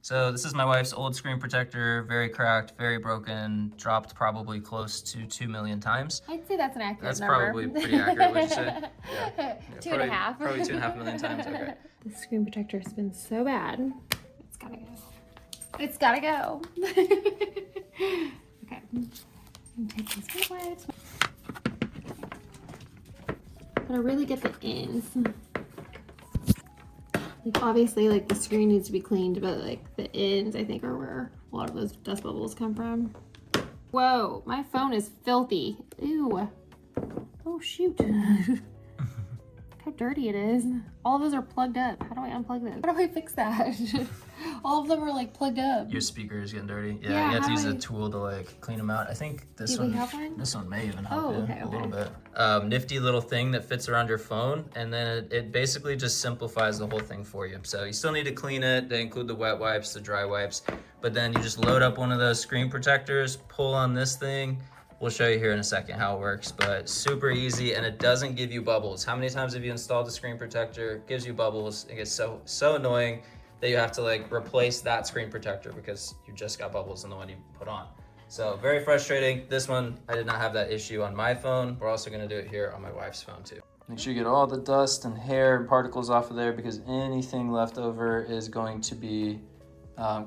So this is my wife's old screen protector, very cracked, very broken, dropped probably close to 2 million times. I'd say that's an accurate That's number. probably pretty accurate, would you say? Yeah. 2.5. Probably 2.5 million times, okay. The screen protector has been so bad. It's gotta go. It's gotta go. Okay. Take these wipes. Gotta really get the ends. Like obviously like the screen needs to be cleaned, but like the ends I think are where a lot of those dust bubbles come from. Whoa, my phone is filthy. Ew. Oh shoot. Look how dirty it is. All of those are plugged up. How do I unplug this? How do I fix that? All of them are like plugged up. Your speaker is getting dirty. Yeah, you have to use a tool to like clean them out. I think this one may even help you a little bit. Nifty little thing that fits around your phone, and then it basically just simplifies the whole thing for you. So you still need to clean it. They include the wet wipes, the dry wipes, but then you just load up one of those screen protectors, pull on this thing. We'll show you here in a second how it works, but super easy, and it doesn't give you bubbles. How many times have you installed a screen protector? It gives you bubbles. It gets so annoying that you have to like replace that screen protector because you just got bubbles in the one you put on. So very frustrating. This one, I did not have that issue on my phone. We're also gonna do it here on my wife's phone too. Make sure you get all the dust and hair and particles off of there because anything left over is going to be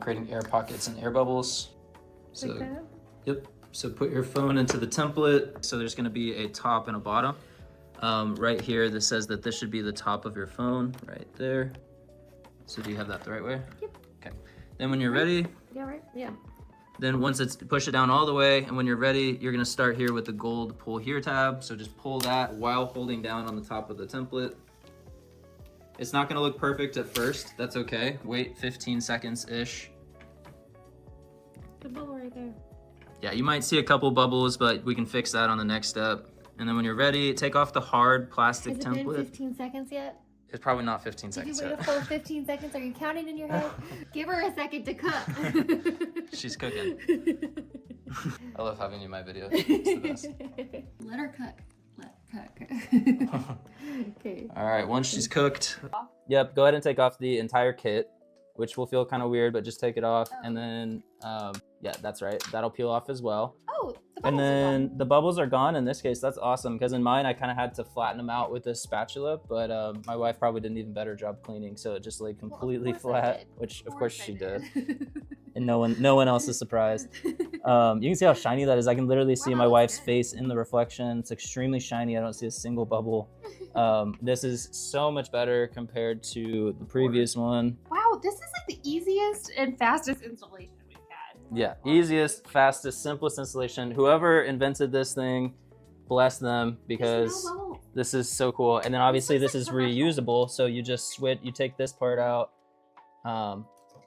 creating air pockets and air bubbles. So, like that? Yep. So put your phone into the template. So there's gonna be a top and a bottom. Right here, this says that this should be the top of your phone, right there. So do you have that the right way? Yep. Okay. Then when you're ready, Yeah, right? Yeah. then once it's push it down all the way, and when you're ready, you're gonna start here with the gold pull here tab. So just pull that while holding down on the top of the template. It's not gonna look perfect at first. That's okay. Wait 15 seconds-ish. The bubble right there. Yeah, you might see a couple bubbles, but we can fix that on the next step. And then when you're ready, take off the hard plastic template. Has it been 15 seconds yet? It's probably not 15 seconds Did you wait yet. a full 15 seconds? Are you counting in your head? Give her a second to cook. She's cooking. I love having you in my videos. It's the best. Let her cook. Let her cook. Okay. All right, once she's cooked, yep, go ahead and take off the entire kit, which will feel kind of weird, but just take it off. And then, yeah, that's right. That'll peel off as well. Oh, the bubbles And are then gone. the bubbles are gone in this case. That's awesome because in mine, I kind of had to flatten them out with this spatula, but my wife probably did an even better job cleaning. So it just laid completely flat, which of course she did. And no one else is surprised. You can see how shiny that is. I can literally see my wife's face in the reflection. It's extremely shiny. I don't see a single bubble. This is so much better compared to the previous one. Wow, this is like the easiest and fastest installation we've had. Yeah, easiest, fastest, simplest installation. Whoever invented this thing, bless them, because this is so cool. And then obviously this is reusable, so you just switch, you take this part out,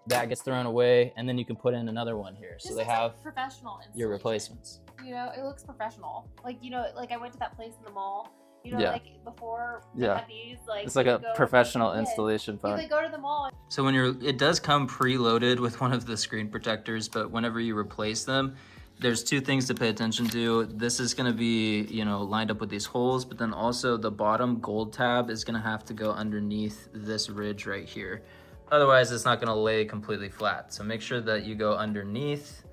that gets thrown away, and then you can put in another one here. So they have professional your replacements. You know, it looks professional. Like, you know, like I went to that place in the mall, you know, Yeah. like before Yeah. we had these, like It's like a professional installation You phone. like go to the mall. So when it does come preloaded with one of the screen protectors, but whenever you replace them, there's two things to pay attention to. This is gonna be, you know, lined up with these holes, but then also the bottom gold tab is gonna have to go underneath this ridge right here. Otherwise, it's not gonna lay completely flat. So make sure that you go underneath,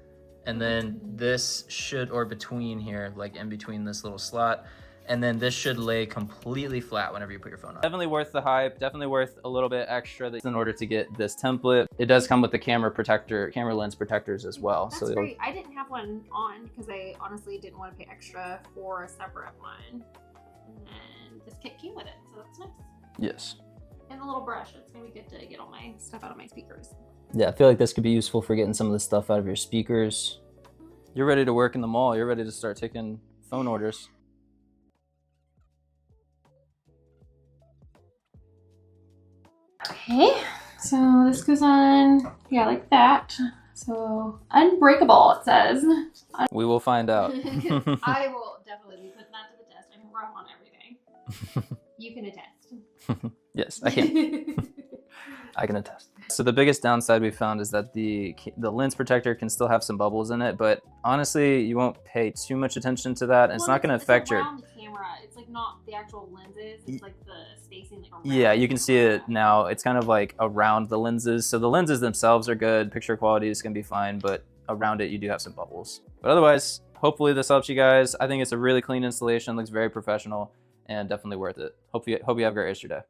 and then this should, or between here, like in between this little slot, and then this should lay completely flat whenever you put your phone on. Definitely worth the hype, definitely worth a little bit extra in order to get this template. It does come with the camera lens protectors as well. That's so great. I didn't have one on because I honestly didn't want to pay extra for a separate one. And this kit came with it, so that's nice. Yes. And a little brush. It's gonna be good to get all my stuff out of my speakers. Yeah, I feel like this could be useful for getting some of the stuff out of your speakers. You're ready to work in the mall. You're ready to start taking phone orders. Okay, so this goes on, yeah, like that. So, Unbreakable, it says. We will find out. I will definitely be putting that to the test. I'm rough on everything. You can attest. Yes, I can. I can attest. So the biggest downside we found is that the lens protector can still have some bubbles in it, but honestly, you won't pay too much attention to that. And it's not going to affect your... around the camera. It's like not the actual lenses. It's like the spacing. Like, yeah, you can see it now. It's kind of like around the lenses. So the lenses themselves are good. Picture quality is going to be fine, but around it you do have some bubbles. But otherwise, hopefully this helps you guys. I think it's a really clean installation. Looks very professional and definitely worth it. Hope you have a great rest of your day.